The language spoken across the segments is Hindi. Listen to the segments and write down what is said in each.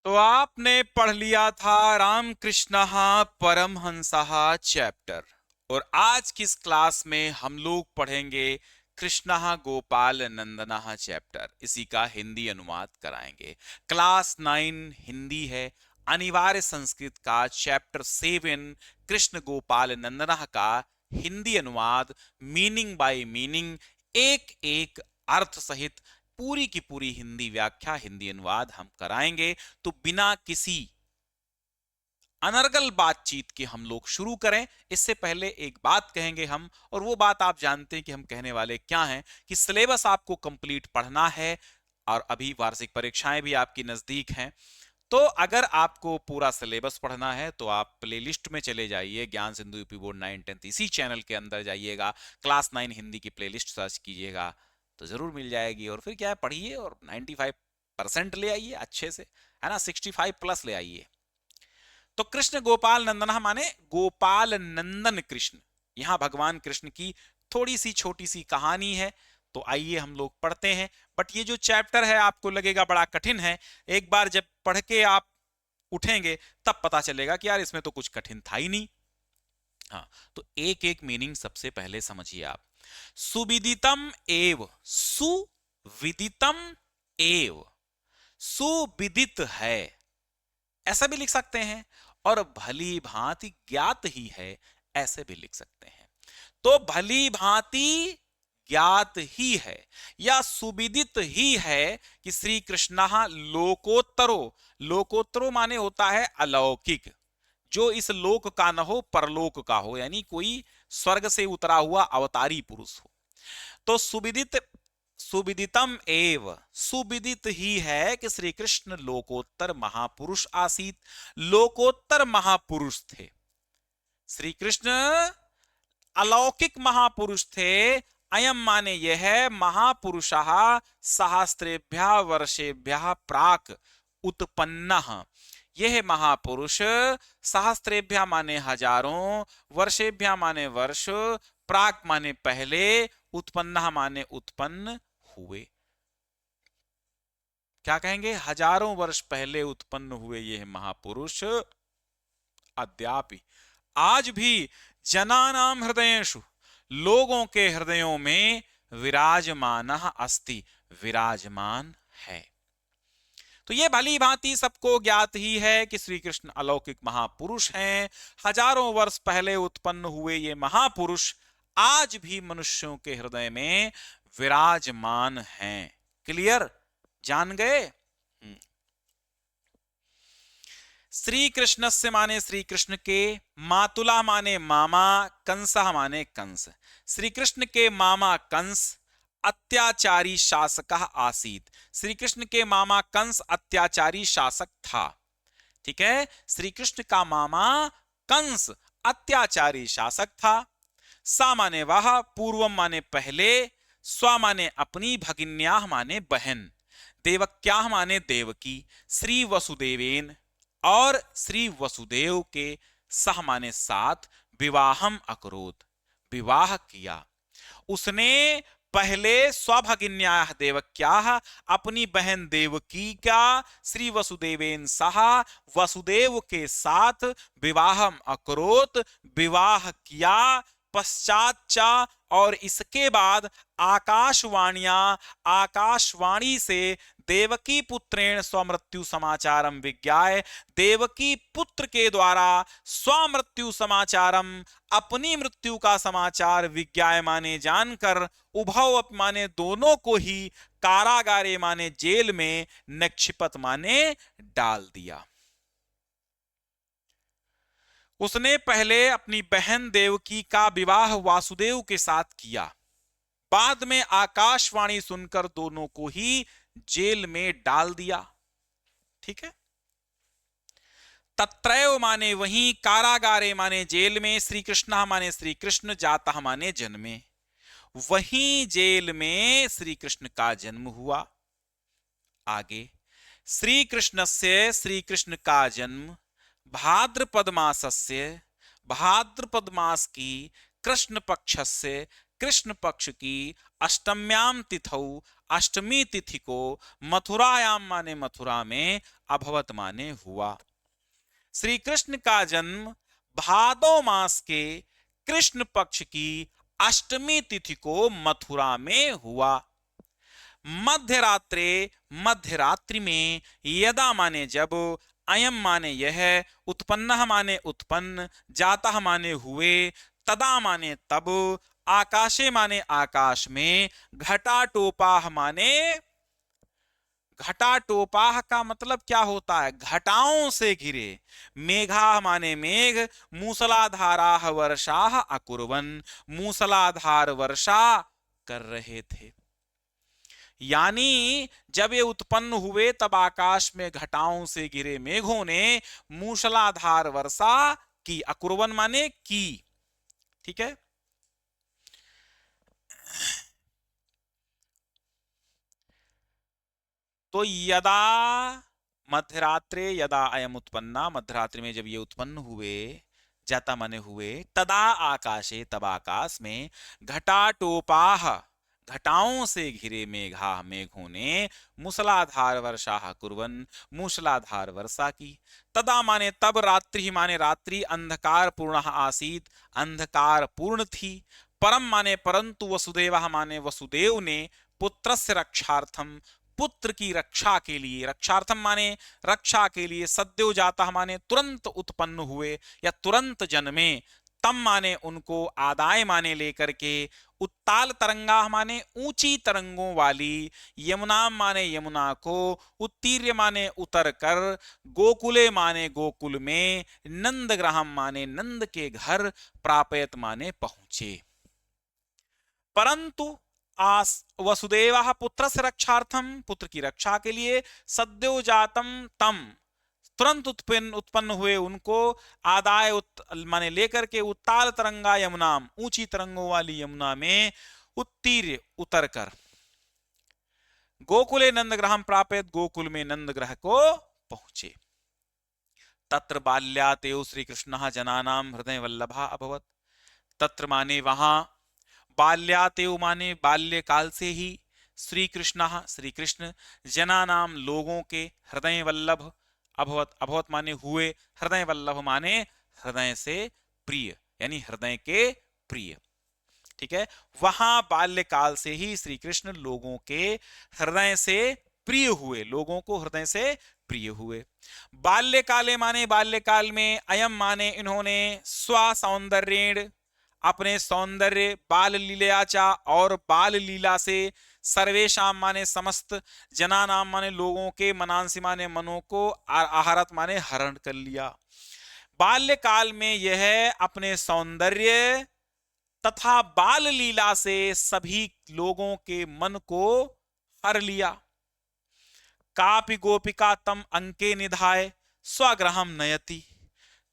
तो आपने पढ़ लिया था रामकृष्ण परमहंसः चैप्टर। और आज की इस क्लास में हम लोग पढ़ेंगे कृष्ण गोपाल नंदन चैप्टर। इसी का हिंदी अनुवाद कराएंगे। क्लास 9 हिंदी है। अनिवार्य संस्कृत का चैप्टर 7 कृष्ण गोपाल नंदन का हिंदी अनुवाद मीनिंग बाय मीनिंग, एक एक अर्थ सहित पूरी की पूरी हिंदी व्याख्या, हिंदी अनुवाद हम कराएंगे। तो बिना किसी अनर्गल बातचीत के हम लोग शुरू करें। इससे पहले एक बात कहेंगे हम, और वो बात आप जानते हैं कि हम कहने वाले क्या हैं, कि सिलेबस आपको कंप्लीट पढ़ना है और अभी वार्षिक परीक्षाएं भी आपकी नजदीक हैं। तो अगर आपको पूरा सिलेबस पढ़ना है तो आप प्लेलिस्ट में चले जाइए, ज्ञान Sindhu UP board 9th 10th, इसी चैनल के अंदर जाइएगा, क्लास 9 हिंदी की प्लेलिस्ट सर्च कीजिएगा तो जरूर मिल जाएगी। और फिर क्या है, पढ़िए और 95% ले आइए अच्छे से, है ना, 65+ ले आइए। तो कृष्ण गोपाल नंदन माने गोपाल नंदन कृष्ण। यहां भगवान कृष्ण की थोड़ी सी छोटी सी कहानी है। तो आइए हम लोग पढ़ते हैं। बट ये जो चैप्टर है आपको लगेगा बड़ा कठिन है। एक बार जब पढ़ के आप उठेंगे तब पता चलेगा कि यार इसमें तो कुछ कठिन था ही नहीं। हाँ, तो एक एक मीनिंग सबसे पहले समझिए आप। सुविदितम एव, सुविदितम एव, सुविदित है, ऐसा भी लिख सकते हैं। और भली भांति ज्ञात ही है, ऐसे भी लिख सकते हैं। तो भली भांति ज्ञात ही है या सुविदित ही है कि श्री कृष्ण लोकोत्तरो, लोकोत्तरो माने होता है अलौकिक, जो इस लोक का न हो परलोक का हो, यानी कोई स्वर्ग से उतरा हुआ अवतारी पुरुष हो। तो सुविदित, सुविदितम एव, सुविदित ही है कि श्री कृष्ण लोकोत्तर महापुरुष आसीत, लोकोत्तर महापुरुष थे। श्री कृष्ण अलौकिक महापुरुष थे। अयम माने यह महापुरुषः सहस्रेभ्यः वर्षेभ्यः प्राक उत्पन्नः। यह महापुरुष सहस्रेभ्यः माने हजारों, वर्षेभ्यः माने वर्ष, प्राक माने पहले, उत्पन्नः माने उत्पन्न हुए। क्या कहेंगे, हजारों वर्ष पहले उत्पन्न हुए यह महापुरुष अद्यापि आज भी जनानाम हृदयेषु, लोगों के हृदयों में विराजमान अस्ति, विराजमान है। तो ये भली भांति सबको ज्ञात ही है कि श्री कृष्ण अलौकिक महापुरुष हैं। हजारों वर्ष पहले उत्पन्न हुए ये महापुरुष आज भी मनुष्यों के हृदय में विराजमान हैं। क्लियर, जान गए। श्री कृष्ण से माने श्री कृष्ण के, मातुला माने मामा, कंसा माने कंस। श्री कृष्ण के मामा कंस अत्याचारी शासक आसीत। श्री कृष्ण के मामा कंस अत्याचारी शासक था। ठीक है, श्री कृष्ण का मामा कंस अत्याचारी शासक था। सा माने वह, पूर्वम माने पहले, स्व माने अपनी, भगिन्याह माने बहन, देवक्याह माने देवकी, श्री वसुदेवेन और श्री वसुदेव के, सह माने साथ, विवाहम अकरोत विवाह किया। उसने पहले स्वभगिन्या देवक्या, अपनी बहन देवकी का, श्री वसुदेवेन सह वसुदेव के साथ, विवाहम अकरोत विवाह किया। पश्चाच्चा और इसके बाद, आकाशवाणियां आकाशवाणी से, देवकी पुत्रेण स्वमृत्यु समाचारम विज्ञाय, देवकी पुत्र के द्वारा स्वमृत्यु समाचारम अपनी मृत्यु का समाचार विज्ञाय माने जानकर, उभव माने दोनों को ही, कारागारे माने जेल में, निक्षिपत माने डाल दिया। उसने पहले अपनी बहन देवकी का विवाह वासुदेव के साथ किया, बाद में आकाशवाणी सुनकर दोनों को ही जेल में डाल दिया। ठीक है, तत्रैव माने वहीं, कारागारे माने जेल में, श्री कृष्ण माने श्री कृष्ण, जाता माने जन्मे, वहीं जेल में श्री कृष्ण का जन्म हुआ। आगे, श्री कृष्ण से श्री कृष्ण का जन्म भाद्रपद मासस्य, भाद्रपद मास की कृष्ण पक्ष से कृष्ण पक्ष की अष्टम्याम तिथौ, अष्टमी तिथि को मथुरायाम माने मथुरा में, अभवत माने हुआ। श्री कृष्ण का जन्म भादो मास के कृष्ण पक्ष की अष्टमी तिथि को मथुरा में हुआ। मध्यरात्रे, मध्यरात्रि में, यदा माने जब, अयम माने यह, उत्पन्न माने उत्पन्न, जाता माने हुए, तदा माने तब, आकाशे माने आकाश में, घटाटोपाह माने, घटाटोपाह का मतलब क्या होता है? घटाओं से घिरे, मेघा माने मेघ, मूसलाधाराह वर्षाः अकुर्वन्, मूसलाधार वर्षा कर रहे थे। यानी जब ये उत्पन्न हुए तब आकाश में घटाओं से घिरे मेघों ने मूसलाधार वर्षा की। अकुर्वन माने की, ठीक है। तो यदा मध्यरात्रे, यदा अयम उत्पन्ना, मध्यरात्रि में जब ये उत्पन्न हुए, जाता माने हुए, तदा आकाशे, तब आकाश में, घटाटोपाह, घटाओं से घिरे मेघा, मेघों ने, मूसलाधार वर्षा कुर्वन्, मूसलाधार वर्षा की। तदा माने तब, रात्रि माने रात्रि, अंधकार पूर्ण आसीत, अंधकार पूर्ण थी। परम माने परंतु, वसुदेव माने वसुदेव ने, पुत्रस्य रक्षार्थम, पुत्र की रक्षा के लिए, रक्षार्थम माने रक्षा के लिए, सद्यो जाता माने तुरंत उत्पन्न हुए या तुरंत जन्मे, तम माने उनको, आदाय माने लेकर के, उत्ताल तरंगा माने ऊंची तरंगों वाली, यमुना माने यमुना को, उत्तीर्य माने उतर कर, गोकुले माने गोकुल में, नंदग्रहम माने नंद के घर, प्रापयत माने पहुंचे। परंतु वसुदेव पुत्रस्य रक्षार्थम, पुत्र की रक्षा के लिए, सद्यो जातम तम, तुरंत उत्पन्न हुए उनको, आदाय माने लेकर के, उत्ताल तरंगा यमुना, ऊंची तरंगों वाली यमुना में, उत्तीर्य उतर कर, गोकुले नंदग्रहम प्राप्त, गोकुल में नंदग्रह को पहुंचे। तत्र बाल्यातेव श्री कृष्ण जनानाम हृदय वल्लभा अभवत। तत्र माने वहां, बाल्यातेव माने बाल्यकाल से ही, श्री कृष्ण, श्री कृष्ण, जनानाम लोगों के, हृदय वल्लभ अभवत, अभवत माने हुए, हृदय वल्लभ माने हृदय से प्रिय, यानी हृदय के प्रिय, ठीक है। वहां बाल्यकाल से ही श्री कृष्ण लोगों के हृदय से प्रिय हुए, लोगों को हृदय से प्रिय हुए। बाल्यकाले माने बाल्यकाल में, अयम माने इन्होंने, स्व सौंदर्येण, अपने सौंदर्य, बाल लीलाचा, और बाल लीला से, सर्वेशाम माने समस्त, जनानाम माने लोगों के, मनांसी माने मनों को, आहारत माने हरण कर लिया। बाल्यकाल में यह अपने सौंदर्य तथा बाल लीला से सभी लोगों के मन को हर लिया। कापि गोपिका तम अंके निधाय, स्वग्रहम नयति।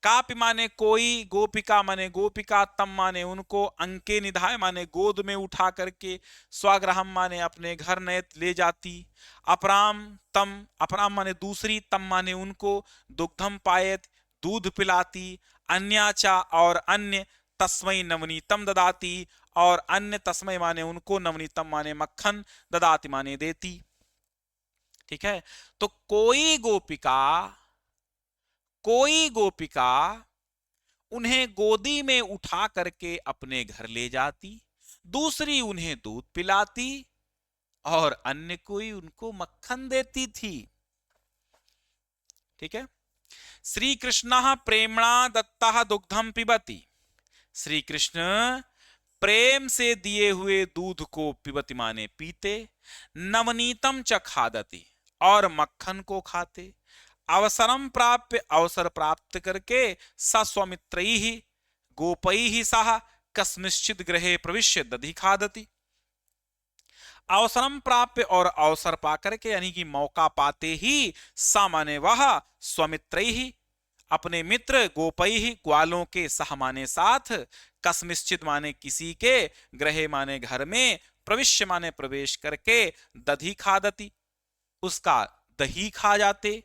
कापि माने कोई, गोपिका माने गोपिका, तम माने उनको, अंके निधाय माने गोद में उठा करके, स्वग्रहम माने अपने घर नयत ले जाती। अपराम तम, अपराम माने दूसरी, तम माने उनको, दुग्धम पायत, दूध पिलाती। अन्याचा, और अन्य, तस्मै नवनीतम ददाती, और अन्य, तस्मै माने उनको, नवनीतम माने मक्खन, ददाती माने देती, ठीक है। तो कोई गोपिका उन्हें गोदी में उठा करके अपने घर ले जाती, दूसरी उन्हें दूध पिलाती, और अन्य कोई उनको मक्खन देती थी, ठीक है। श्री कृष्ण प्रेमणा दत्ता दुग्धम पिबती, श्री कृष्ण प्रेम से दिए हुए दूध को पिबती माने पीते, नवनीतम च खादती, और मक्खन को खाते। अवसरम प्राप्य, अवसर प्राप्त करके, सस्वमित्रैहि गोपैहि सह कस्मिश्चित् गृहे प्रविश्य दधि खादति। अवसरम प्राप्य, और अवसर पाकर के, यानी कि मौका पाते ही, सामान्य वह, स्वमित्रैहि अपने मित्र, गोपैहि ग्वालों के, सह माने साथ, कस्मिश्चित् माने किसी के, गृहे माने घर में, प्रविश्य माने प्रवेश करके, दधि खादति उसका दही खा जाते।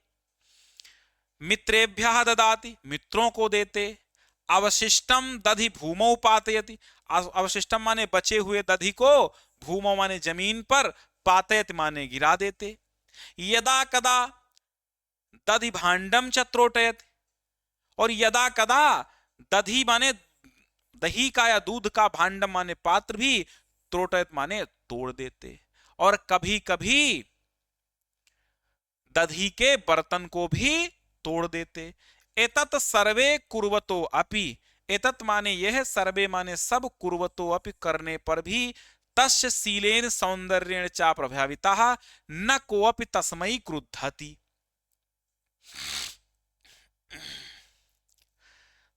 मित्रेभ्यः ददाति, मित्रों को देते। अवशिष्टम दधि भूमौ पातयति, अवशिष्टम माने बचे हुए दधि को, भूमौ माने जमीन पर, पातयति माने गिरा देते। यदा कदा दधि भांडम च त्रोटयति, और यदा कदा दधि माने दही का या दूध का, भांडम माने पात्र भी, त्रोटयत माने तोड़ देते। और कभी कभी दधी के बर्तन को भी तोड़ देते। एतत् सर्वे कुर्वतो अपि, एतत् माने यह, सर्वे माने सब, कुर्वतो अपि करने पर भी, तस्य शीलेन सौंदर्येण च प्रभावितः न कोऽपि तस्मै क्रुद्धति।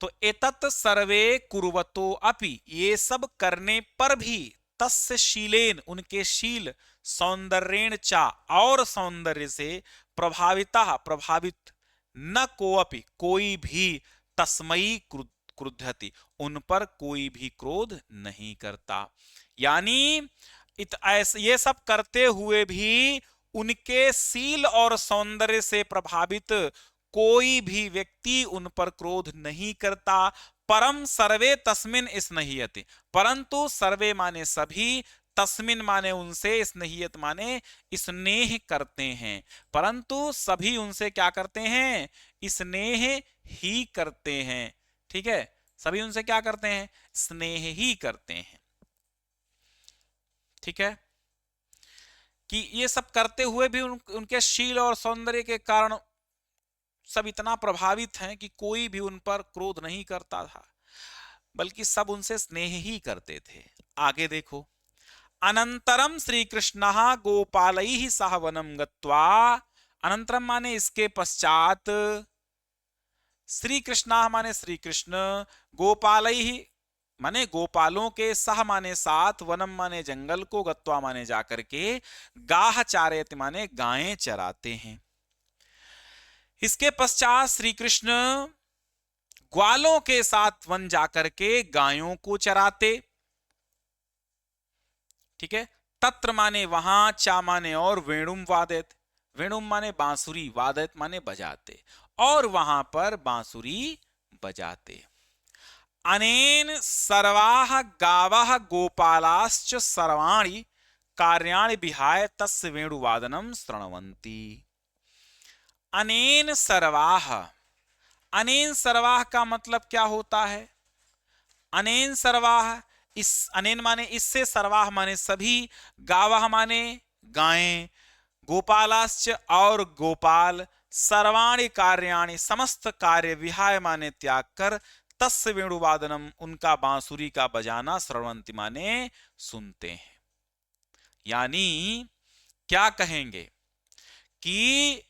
तो एतत् सर्वे कुर्वतो अपि, ये सब करने पर भी, तस्य शीलेन उनके शील, सौंदर्येण चा और सौंदर्य से, प्रभावितः प्रभावित, न कोऽपि कोई भी, तस्मयी क्रुद्धति उन पर कोई भी क्रोध नहीं करता। यानी ये सब करते हुए भी उनके शील और सौंदर्य से प्रभावित कोई भी व्यक्ति उन पर क्रोध नहीं करता। परम सर्वे तस्मिन स्नेह्यते, परंतु सर्वे माने सभी, तस्मिन माने उनसे, स्नेह्यत माने स्नेह करते हैं, परंतु सभी उनसे क्या करते हैं, स्नेह ही करते हैं। ठीक है, सभी उनसे क्या करते हैं, स्नेह ही करते हैं। ठीक है, कि ये सब करते हुए भी उनके शील और सौंदर्य के कारण सब इतना प्रभावित हैं कि कोई भी उन पर क्रोध नहीं करता था, बल्कि सब उनसे स्नेह ही करते थे। आगे देखो, अनंतरम श्री कृष्ण गोपालैः सह वनम गत्वा, अनंतरम माने इसके पश्चात, श्री कृष्ण माने श्री कृष्ण, गोपालैः माने गोपालों के, सह माने साथ, वनम माने जंगल को, गत्वा माने जाकर के, गाह चारयति माने गायें चराते हैं। इसके पश्चात श्री कृष्ण ग्वालों के साथ वन जाकर के गायों को चराते। ठीक है, तत्र माने वहां, चा माने और, वेणुम वादयत, वेणुम माने बांसुरी, वादयत माने बजाते, और वहां पर बांसुरी बजाते। अनेन सर्वाः गावः गोपालाश्च सर्वाणि कार्याणि विहाय तस्य वेणुवादनम शृण्वन्ति। अनेन सर्वाः, अनेन सर्वाः का मतलब क्या होता है, अनेन सर्वाः, इस, अनेन माने इससे, सर्वाः माने सभी, गावः माने गायें, गोपालाश्च और गोपाल, सर्वाणि कार्याणि समस्त कार्य, विहाय माने त्याग कर, तस्य वेणुवादनम उनका बांसुरी का बजाना, श्रवंति माने सुनते हैं। यानी क्या कहेंगे कि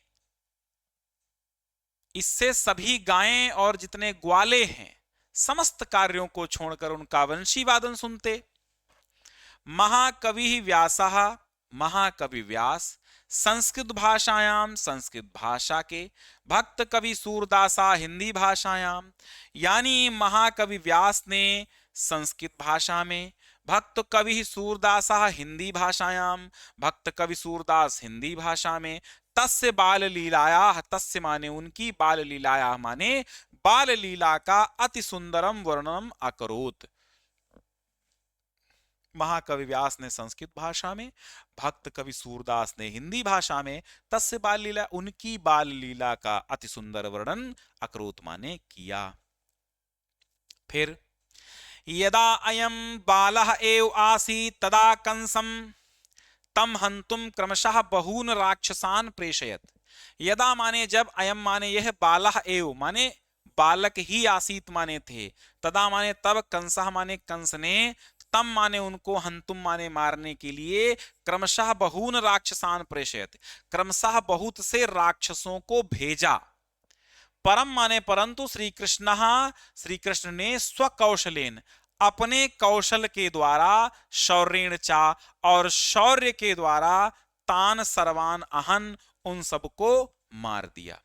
इससे सभी गायें और जितने ग्वाले हैं समस्त कार्यों को छोड़कर उनका वंशी वादन सुनते। महाकवि व्यासः, महाकवि व्यास, संस्कृत भाषायाम संस्कृत भाषा के, भक्त कवि सूरदासा हिंदी भाषायाम, यानी महाकवि व्यास ने संस्कृत भाषा में, भक्त कवि सूरदासा हिंदी भाषायाम, भक्त कवि सूरदास हिंदी भाषा में, तस्य बाल लीलाया, तस्य माने उनकी, बाल लीलाया माने बाल लीला का, अति सुंदरम वर्णनम अकरोत। महाकवि व्यास ने संस्कृत भाषा में, भक्त कवि सूरदास ने हिंदी भाषा में, तस्य बाल लीला उनकी बाल लीला का अति सुंदर वर्णन अकरोत माने किया। फिर यदा अयम बालः एव आसीत् तदा कंसम तम हंतुम क्रमशः बहून राक्षसान् प्रेषयत। यदा माने जब, अयम माने यह, बालः एव माने बालक ही, आसीत माने थे, तदा माने तब, कंसः माने कंस ने, तम माने उनको, हंतुम माने मारने के लिए, क्रमशः बहून राक्षसान् प्रेषयत क्रमशः बहुत से राक्षसों को भेजा। परम माने परंतु, श्री कृष्ण, श्री कृष्ण ने, स्वकौशलेन अपने कौशल के द्वारा, शौर्येण चा और शौर्य के द्वारा, तान सर्वान अहन उन सबको मार दिया।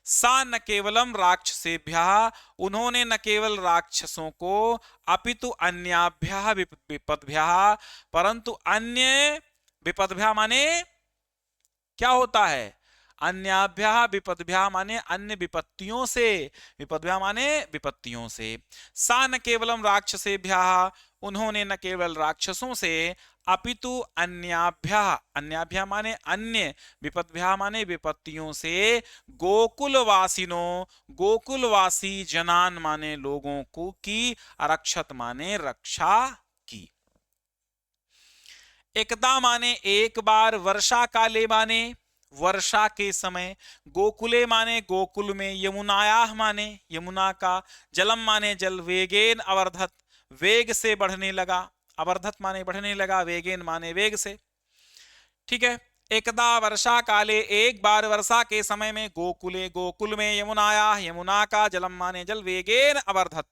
सा न केवलम राक्षसेभ्यः उन्होंने न केवल राक्षसों को, अपितु अन्याभ्यः विपद्भ्यः परंतु अन्य, विपद्भ्यः माने क्या होता है, अन्याभ्यः विपद्भ्यः माने अन्य विपत्तियों से, विपद्भ्यः माने विपत्तियों से। सा न केवलम राक्षसेभ्यः, उन्होंने न केवल राक्षसों से, अपितु अन्याभ्यः, अन्याभ्यः माने अन्य, विपद्भ्यः माने विपत्तियों से, गोकुलवासिनों, गोकुलवासी, जनान माने लोगों को की, अरक्षत माने रक्षा की। एकदा माने एक बार, वर्षा काले माने वर्षा के समय, गोकुले माने गोकुल में, यमुनायाह माने यमुना का, जलम माने जल, वेगेन अवर्धत वेग से बढ़ने लगा, अवर्धत माने बढ़ने लगा, वेगेन माने वेग से। ठीक है, एकदा वर्षा काले, एक बार वर्षा के समय में, गोकुले गोकुल में, यमुनायाह यमुना का, जलम माने जल, वेगेन अवर्धत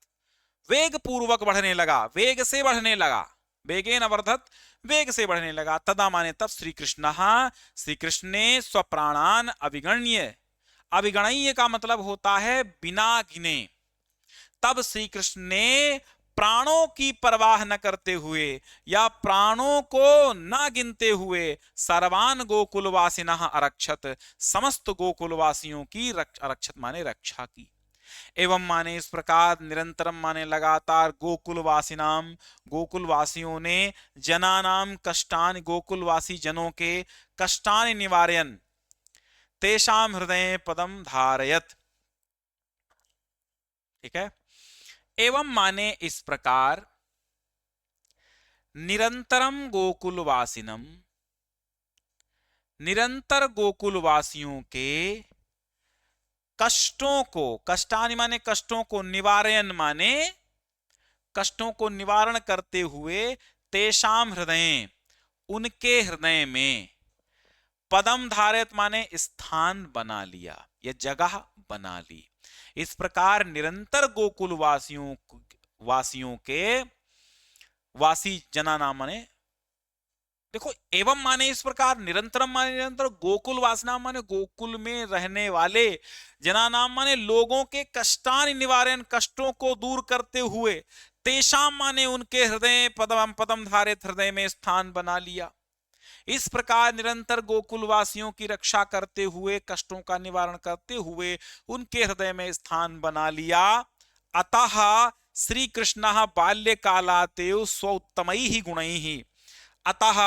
वेग पूर्वक बढ़ने लगा, वेग से बढ़ने लगा, वेगेन अवर्धत वेग से बढ़ने लगा। तदा माने तब, श्री कृष्ण, श्री कृष्ण ने स्वप्राणान अभिगण्य, अभिगणय्य का मतलब होता है बिना गिने, तब श्री कृष्ण ने प्राणों की परवाह न करते हुए या प्राणों को न गिनते हुए, सर्वान गोकुलवासिनः अरक्षत, समस्त गोकुलवासियों की अरक्षत माने रक्षा की। एवं माने इस प्रकार, निरंतरम माने लगातार, गोकुलवासिनाम, गोकुलवासियों ने, जनानाम कष्टान, गोकुलवासी जनों के कष्टान निवारयन, तेषाम हृदय पदम धारयत। ठीक है, एवं माने इस प्रकार, निरंतरम गोकुलवासिनम, निरंतर गोकुलवासियों के कष्टों को, कष्टानि माने कष्टों को, निवारयन माने कष्टों को निवारण करते हुए, तेषाम हृदय, उनके हृदय में, पदम धारयत माने स्थान बना लिया या जगह बना ली। इस प्रकार निरंतर गोकुल वासियों के, वासी जना नाम माने, देखो एवं माने इस प्रकार, निरंतरम माने निरंतर, गोकुल वासना माने गोकुल में रहने वाले, जना नाम माने लोगों के, कष्टान निवारण कष्टों को दूर करते हुए, तेषाम माने उनके हृदय, पदम पदम धारित हृदय में स्थान बना लिया। इस प्रकार निरंतर गोकुलवासियों की रक्षा करते हुए, कष्टों का निवारण करते हुए, उनके हृदय में स्थान बना लिया। अतः श्री कृष्ण बाल्यकालातेव स्वोत्तमैः गुणैः, अतः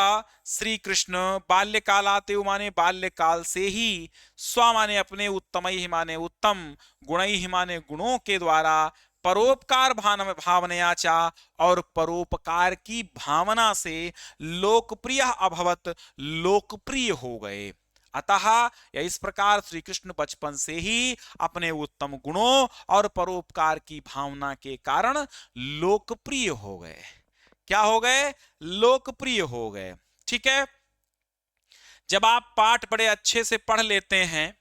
श्री कृष्ण बाल्यकालातेव माने बाल्यकाल से ही, स्व माने अपने, उत्तमैः माने उत्तम, गुणैः माने गुणों के द्वारा, परोपकार भावनया चा, और परोपकार की भावना से, लोकप्रिय अभवत, लोकप्रिय हो गए। अतः या इस प्रकार श्री कृष्ण बचपन से ही अपने उत्तम गुणों और परोपकार की भावना के कारण लोकप्रिय हो गए। क्या हो गए? लोकप्रिय हो गए। ठीक है, जब आप पाठ बड़े अच्छे से पढ़ लेते हैं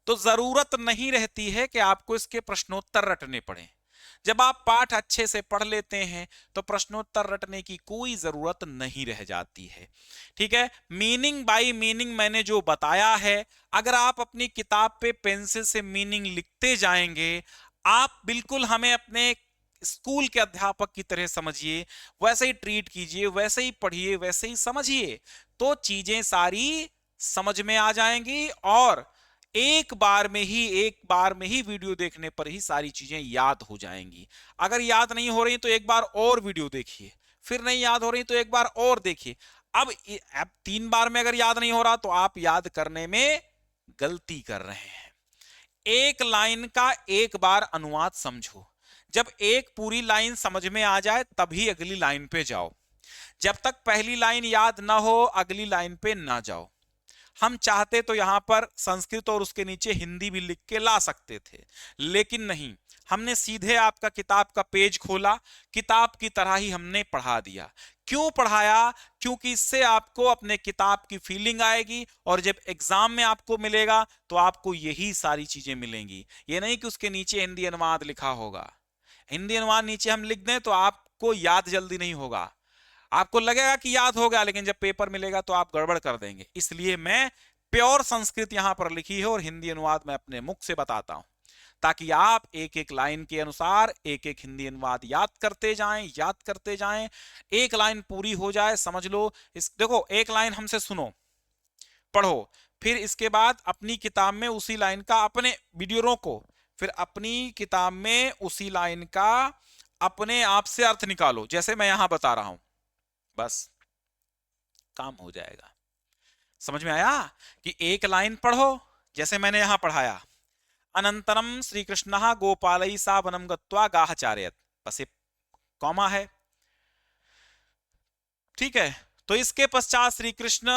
तो जरूरत नहीं रहती है कि आपको इसके प्रश्नोत्तर रटने पड़े। जब आप पाठ अच्छे से पढ़ लेते हैं तो प्रश्नोत्तर रटने की कोई जरूरत नहीं रह जाती है। ठीक है, मीनिंग बाय मीनिंग मैंने जो बताया है, अगर आप अपनी किताब पे पेंसिल से मीनिंग लिखते जाएंगे, आप बिल्कुल हमें अपने स्कूल के अध्यापक की तरह समझिए, वैसे ही ट्रीट कीजिए, वैसे ही पढ़िए, वैसे ही समझिए, तो चीजें सारी समझ में आ जाएंगी और एक बार में ही वीडियो देखने पर ही सारी चीजें याद हो जाएंगी। अगर याद नहीं हो रही तो एक बार और वीडियो देखिए, फिर नहीं याद हो रही तो एक बार और देखिए। अब 3 बार में अगर याद नहीं हो रहा तो आप याद करने में गलती कर रहे हैं। एक लाइन का एक बार अनुवाद समझो, जब एक पूरी लाइन समझ में आ जाए तभी अगली लाइन पे जाओ। जब तक पहली लाइन याद ना हो अगली लाइन पे ना जाओ। हम चाहते तो यहां पर संस्कृत और उसके नीचे हिंदी भी लिख के ला सकते थे, लेकिन नहीं, हमने सीधे आपका किताब का पेज खोला, किताब की तरह ही हमने पढ़ा दिया। क्यों पढ़ाया? क्योंकि इससे आपको अपने किताब की फीलिंग आएगी और जब एग्जाम में आपको मिलेगा तो आपको यही सारी चीजें मिलेंगी। ये नहीं कि उसके नीचे हिंदी अनुवाद लिखा होगा। हिंदी अनुवाद नीचे हम लिख दें तो आपको याद जल्दी नहीं होगा, आपको लगेगा कि याद होगा, लेकिन जब पेपर मिलेगा तो आप गड़बड़ कर देंगे। इसलिए मैं प्योर संस्कृत यहां पर लिखी है और हिंदी अनुवाद मैं अपने मुख से बताता हूं, ताकि आप एक एक लाइन के अनुसार एक एक हिंदी अनुवाद याद करते जाएं। एक लाइन पूरी हो जाए, समझ लो। देखो, एक लाइन हमसे सुनो, पढ़ो, फिर इसके बाद अपनी किताब में उसी लाइन का अपने वीडियो रोको, फिर अपनी किताब में उसी लाइन का अपने आप से अर्थ निकालो, जैसे मैं यहां बता रहा हूं, बस काम हो जाएगा। समझ में आया कि एक लाइन पढ़ो जैसे मैंने यहां पढ़ाया, अनंतरम श्री कृष्ण गोपालई सा वनम गत्वा गाहचार्यत, बस ये कॉमा है, ठीक है। तो इसके पश्चात श्री कृष्ण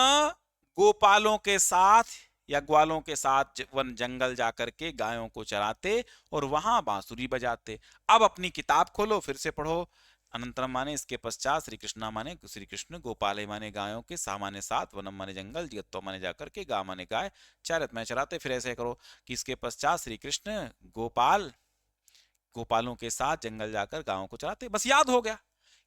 गोपालों के साथ या ग्वालों के साथ वन जंगल जाकर के गायों को चराते और वहां बांसुरी बजाते। अब अपनी किताब खोलो, फिर से पढ़ो, अनंतरम माने इसके पश्चात श्री कृष्णा माने श्री कृष्ण गोपाले माने गायों के, सा माने साथ, वनम माने जंगल, जगत्तो माने जाकर के, गा माने गाय, चारत में चराते। फिर ऐसे करो कि इसके पश्चात श्री कृष्ण गोपाल गोपालों के साथ जंगल जाकर गायों को चराते, बस याद हो गया।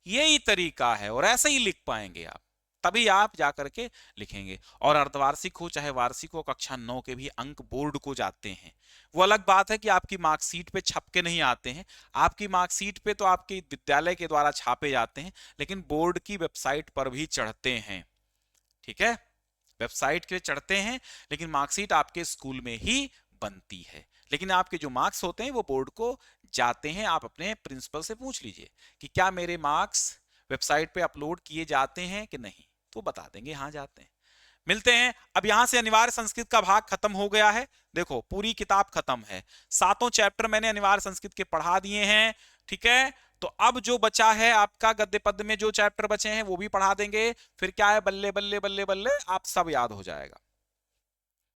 यही तरीका है और ऐसे ही लिख पाएंगे आप, तभी आप जाकर के लिखेंगे। और अर्धवार्षिक हो चाहे वार्षिक हो, कक्षा 9 के भी अंक बोर्ड को जाते हैं। वो अलग बात है कि आपकी मार्कशीट पे छपके नहीं आते हैं, आपकी मार्कशीट पे तो आपके विद्यालय के द्वारा छापे जाते हैं, लेकिन बोर्ड की वेबसाइट पर भी चढ़ते हैं, ठीक है, वेबसाइट के चढ़ते हैं, लेकिन मार्कशीट आपके स्कूल में ही बनती है। लेकिन आपके जो मार्क्स होते हैं वो बोर्ड को जाते हैं। आप अपने प्रिंसिपल से पूछ लीजिए कि क्या मेरे मार्क्स वेबसाइट पे अपलोड किए जाते हैं कि नहीं, तो बता देंगे हाँ जाते हैं। मिलते हैं। अब यहां से अनिवार्य संस्कृत का भाग खत्म हो गया है, देखो पूरी किताब खत्म है, 7 चैप्टर मैंने अनिवार्य संस्कृत के पढ़ा दिए हैं, ठीक है। तो अब जो बचा है आपका गद्य पद्य में जो चैप्टर बचे हैं वो भी पढ़ा देंगे, फिर क्या है, बल्ले बल्ले बल्ले बल्ले आप सब याद हो जाएगा।